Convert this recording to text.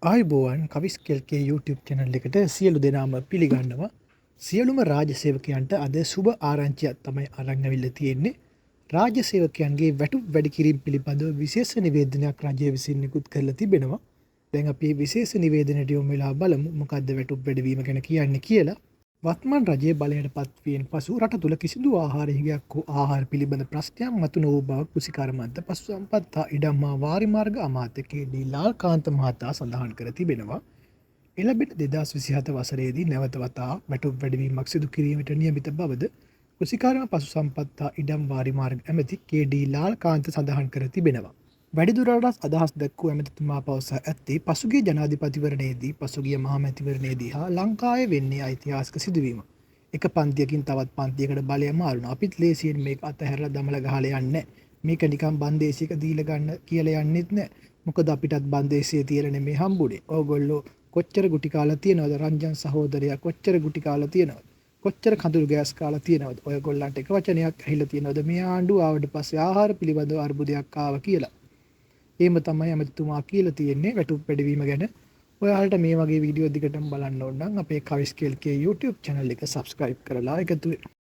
ආයුබෝවන් කවිස් කෙල්කේ YouTube channel එකට සියලු දෙනාම පිළිගන්නවා. සියලුම රාජ්‍ය සේවකයන්ට අද සුබ ආරංචියක් තමයි අරන් අවිල්ල තියෙන්නේ. රාජ්‍ය සේවකයන්ගේ වැටුප් වැඩි කිරීම පිළිබඳව විශේෂ නිවේදනයක් රජය විසින් නිකුත් කරලා තිබෙනවා. දැන් අපි විශේෂ නිවේදනයට යොමු වෙලා බලමු මොකද්ද වැටුප් වැඩිවීම ගැන කියන්නේ කියලා. වත්මන් රජයේ බලයට පත්වීමෙන් පසු රට තුළ කිසිදු ආහාර හිගයක් හෝ ආහාර පිළිබඳ ප්‍රශ්නයක් මතු නොවූ බවක් කෘෂිකාර මන්ත්‍ර පශු සම්පත් හා ඉඩම් හා වාරිමාර්ග අමාත්‍ය කේ.ඩී. ලාල්කාන්ත මහතා සඳහන් කර තිබෙනවා. එළඹෙන 2027 වසරේදී නැවත වතාවක් වැටුප් වැඩිවීමක් සිදු කිරීමට නියමිත බවද කෘෂිකාර පශු සම්පත් හා ඉඩම් වාරිමාර්ග ඇමති කේ.ඩී. ලාල්කාන්ත සඳහන් කර තිබෙනවා. වැඩිදුරටත් අදහස් දැක්වූ ඇමතිතුමා පවසා ඇත්තේ පසුගිය ජනාධිපතිවරණයේදී පසුගිය මහමැතිවරණයේදී හා ලංකාවේ වෙන්නේ ඓතිහාසික සිදුවීම. එක පන්තියකින් තවත් පන්තියකට බලය මාරුණා. අපිත් ලේසියෙන් මේක අතහැරලා දමලා ගහලා යන්නේ නැහැ. මේක නිකන් බන්දේසියක දීලා ගන්න කියලා යන්නෙත් නැහැ. මොකද අපිටත් බන්දේසියේ තියලා නෙමෙයි හම්බුනේ. ඕගොල්ලෝ කොච්චර ගුටි කාලා තියනවද? රංජන් සහෝදරයා කොච්චර ගුටි කාලා තියනවද? කොච්චර කඳුළු ගෑස් කාලා තියනවද? ඔයගොල්ලන්ට එක වචනයක් ඇහිලා තියනවද? මේ ආණ්ඩුව ආවට පස්සේ ආහාර පිළිබඳව අර්බුදයක් ආවා කියලා. එහෙම තමයි ඇමතිතුමා කියලා තියෙන්නේ වැටුප් වැඩිවීම ගැන. ඔයාලට මේ වගේ වීඩියෝ දිගටම බලන්න ඕන නම් අපේ කවිස් කෙල්කේ YouTube channel එක subscribe කරලා එකතු වෙන්න.